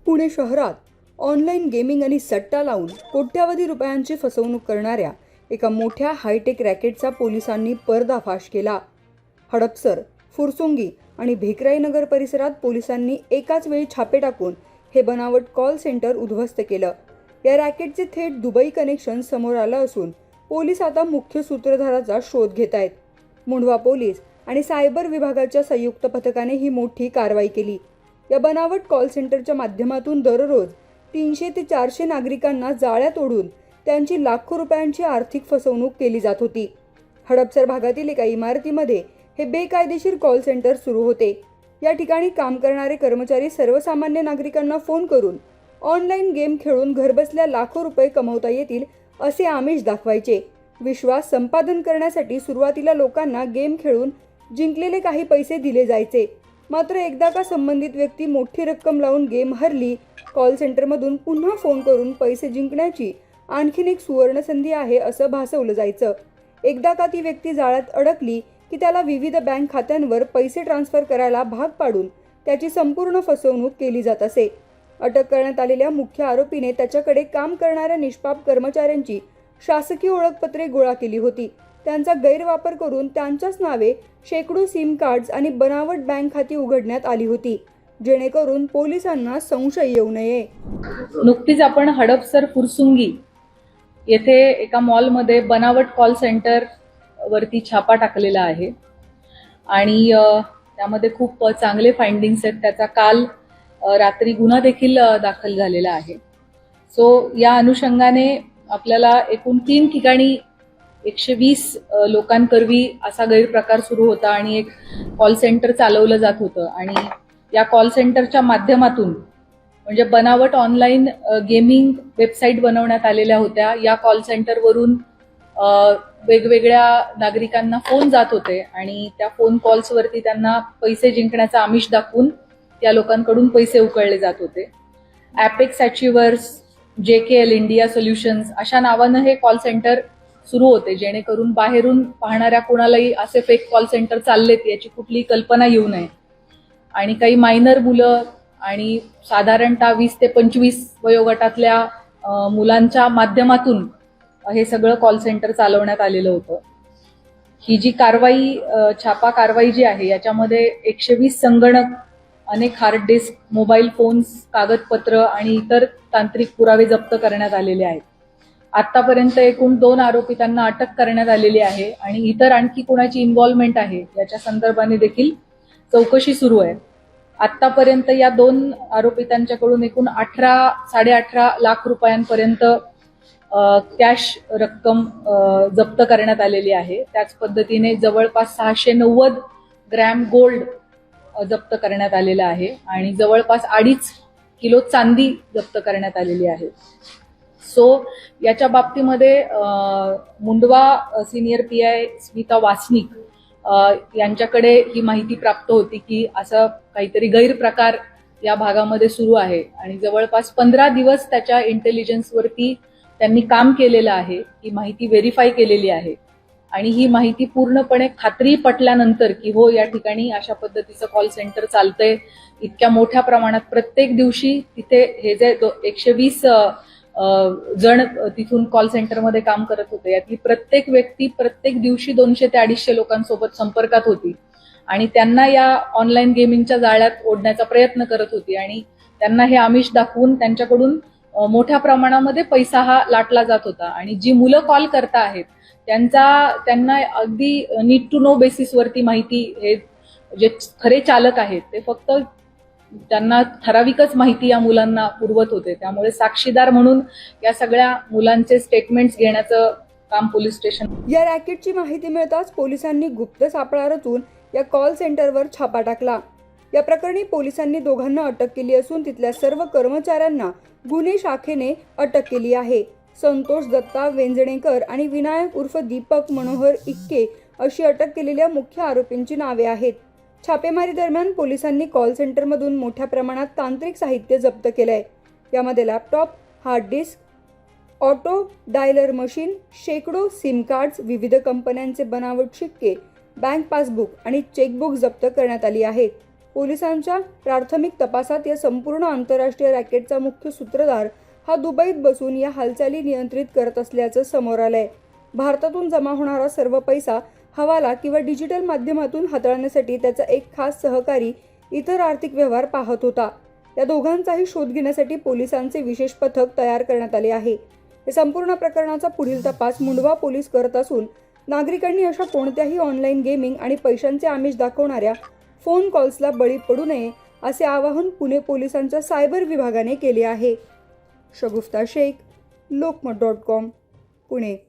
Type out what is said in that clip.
पुणे शहरात online gaming आणि सट्टा लावून कोट्यावधी रुपयांची फसवणूक करणाऱ्या एका मोठ्या हायटेक रॅकेटचा पोलिसांनी पर्दाफाश केला. हडपसर, फुरसुंगी आणि भेकराईनगर परिसरात पोलिसांनी एकाच वेळी छापे टाकून हे बनावट कॉल सेंटर उद्ध्वस्त केलं. या रॅकेटचे थेट दुबई कनेक्शन समोर आलं असून पोलीस आता मुख्य सूत्रधाराचा शोध घेत आहेत. मुंढवा पोलीस आणि सायबर विभागाच्या संयुक्त पथकाने ही मोठी कारवाई केली. या बनावट कॉल सेंटरच्या माध्यमातून दररोज 300 ते 400 नागरिकांना जाळ्यात ओढून त्यांची लाखो रुपयांची आर्थिक फसवणूक केली जात होती. हडपसर भागातील एका इमारतीमध्ये हे बेकायदेशीर कॉल सेंटर सुरू होते. या ठिकाणी काम करणारे कर्मचारी सर्वसामान्य नागरिकांना फोन करून ऑनलाईन गेम खेळून घरबसल्या लाखो रुपये कमवता येतील असे आमिष दाखवायचे. विश्वास संपादन करण्यासाठी सुरुवातीला लोकांना गेम खेळून जिंकलेले काही पैसे दिले जायचे. मात्र एकदा का संबंधित व्यक्ती मोठी रक्कम लावून गेम हरली, कॉल सेंटरमधून पुन्हा फोन करून पैसे जिंकण्याची आणखीन एक सुवर्ण संधी आहे असं भासवलं जायचं. एकदा का ती व्यक्ती जाळ्यात अडकली की त्याला विविध बँक खात्यांवर पैसे ट्रान्सफर करायला भाग पाडून त्याची संपूर्ण फसवणूक केली जात असे. अटक करण्यात आलेल्या मुख्य आरोपीने त्याच्याकडे काम करणाऱ्या निष्पाप कर्मचाऱ्यांची शासकीय ओळखपत्रे गोळा केली होती. त्यांचा गैरवापर करून त्यांच्याच नावे शेकडो सिम कार्ड्स आणि बनावट बँक खाती उघडण्यात आली होती, जेणेकरून पोलिसांना संशय येऊ नये. नुकतीच आपण हडपसर फुरसुंगी येथे एका मॉलमध्ये बनावट कॉल सेंटर वरती छापा टाकलेला आहे आणि त्यामध्ये खूप चांगले फाइंडिंग्स आहेत. त्याचा काल रात्री गुन्हा देखील दाखल झालेला आहे. सो या अनुषंगाने आपल्याला एकूण 3 ठिकाणी 120 लोकांकरवी असा गैरप्रकार सुरू होता आणि एक कॉल सेंटर चालवलं जात होतं आणि या कॉल सेंटरच्या माध्यमातून म्हणजे बनावट ऑनलाईन गेमिंग वेबसाईट बनवण्यात आलेल्या होत्या. या कॉल सेंटरवरून वेगवेगळ्या नागरिकांना फोन जात होते आणि त्या फोन कॉल्सवरती त्यांना पैसे जिंकण्याचा आमिष दाखवून त्या लोकांकडून पैसे उकळले जात होते. Apex achievers, JKL India solutions अशा नावानं हे कॉल सेंटर सुरू होते, जेणेकरून बाहेरून पाहणाऱ्या कोणालाही असे फेक कॉल सेंटर चाललेत याची कुठली कल्पना येऊ नये. आणि काही मायनर मुलं आणि साधारणतः 20 ते 25 वयोगटातल्या मुलांच्या माध्यमातून हे सगळं कॉल सेंटर चालवण्यात आलेलं होतं. ही जी कारवाई छापा कारवाई जी आहे याच्यामध्ये 120 संगणक, अनेक हार्ड डिस्क, मोबाईल फोन्स, कागदपत्र आणि इतर तांत्रिक पुरावे जप्त करण्यात आलेले आहेत. आतापर्यंत एकूण 2 आरोपितांना अटक करण्यात आलेली आहे आणि इतर आणखी कोणाची इन्व्हॉल्वमेंट आहे याच्या संदर्भाने देखील चौकशी सुरू आहे. आतापर्यंत या 2 आरोपितांच्याकडून एकूण 18-18.5 लाख रुपयांपर्यंत कॅश रक्कम जप्त करण्यात आलेली आहे. त्याच पद्धतीने जवळपास 690 ग्रॅम गोल्ड जप्त करण्यात आलेला आहे आणि जवळपास 2.5 किलो चांदी जप्त करण्यात आलेली आहे. सो याच्या बाबतीमध्ये मुंडवा सिनियर PI स्मिता वासनिक यांच्याकडे ही माहिती प्राप्त होती की असं काहीतरी गैरप्रकार या भागामध्ये सुरू आहे आणि जवळपास 15 दिवस त्याच्या इंटेलिजन्सवरती त्यांनी काम केलेलं आहे. ही माहिती व्हेरीफाय केलेली आहे आणि ही माहिती पूर्णपणे खात्री पटल्यानंतर की हो या ठिकाणी अशा पद्धतीचं कॉल सेंटर चालतंय, इतक्या मोठ्या प्रमाणात प्रत्येक दिवशी तिथे हे जे 120 जण तिथून कॉल सेंटरमध्ये काम करत होते, यातली प्रत्येक व्यक्ती प्रत्येक दिवशी 200 ते 250 लोकांसोबत संपर्कात होती आणि त्यांना या ऑनलाईन गेमिंगच्या जाळ्यात ओढण्याचा प्रयत्न करत होती आणि त्यांना हे आमिष दाखवून त्यांच्याकडून मोठ्या प्रमाणामध्ये पैसा हा लाटला जात होता. आणि जी मुलं कॉल करता आहेत त्यांना अगदी नीड टू नो बेसिसवरती माहिती, हे जे खरे चालक आहेत ते फक्त त्यांना ठराविकच माहिती या मुलांना पुरवत होते. त्यामुळे साक्षीदार म्हणून या सगळ्या मुलांचे स्टेटमेंट्स घेण्याचं काम पोलीस स्टेशन. या रॅकेटची माहिती मिळताच पोलिसांनी गुप्त सापळा रचून या कॉल सेंटरवर छापा टाकला. या प्रकरणी पोलिसांनी दोघांना अटक केली असून तिथल्या सर्व कर्मचाऱ्यांना गुन्हे शाखेने अटक केली आहे. संतोष दत्ता वेंजणेकर आणि विनायक उर्फ दीपक मनोहर इक्के अशी अटक केलेल्या मुख्य आरोपींची नावे आहेत. छापेमारी दरम्यान पोलिसांनी कॉल सेंटरमधून मोठ्या प्रमाणात तांत्रिक साहित्य जप्त केलंय. यामध्ये laptop, hard disk, auto dialer machine, शेकडो सिम कार्ड्स, विविध कंपन्यांचे बनावट शिक्के, बँक पासबुक आणि चेकबुक जप्त करण्यात आली आहेत. पोलिसांच्या प्राथमिक तपासात या संपूर्ण आंतरराष्ट्रीय रॅकेटचा मुख्य सूत्रधार हा दुबईत बसून या हालचाली नियंत्रित करत असल्याचं समोर आलंय. भारतातून जमा होणारा सर्व पैसा हवाला किंवा डिजिटल माध्यमातून हाताळण्यासाठी त्याचा एक खास सहकारी इतर आर्थिक व्यवहार पाहत होता. या दोघांचाही शोध घेण्यासाठी पोलिसांचे विशेष पथक तयार करण्यात आले आहे. या संपूर्ण प्रकरणाचा पुढील तपास मुंडवा पोलीस करत असून नागरिकांनी अशा कोणत्याही ऑनलाईन गेमिंग आणि पैशांचे आमिष दाखवणाऱ्या फोन कॉल्सला बळी पडू नये असे आवाहन पुणे पोलिसांच्या सायबर विभागाने केले आहे. शगुफ्ता शेख, लोकमत.com, पुणे.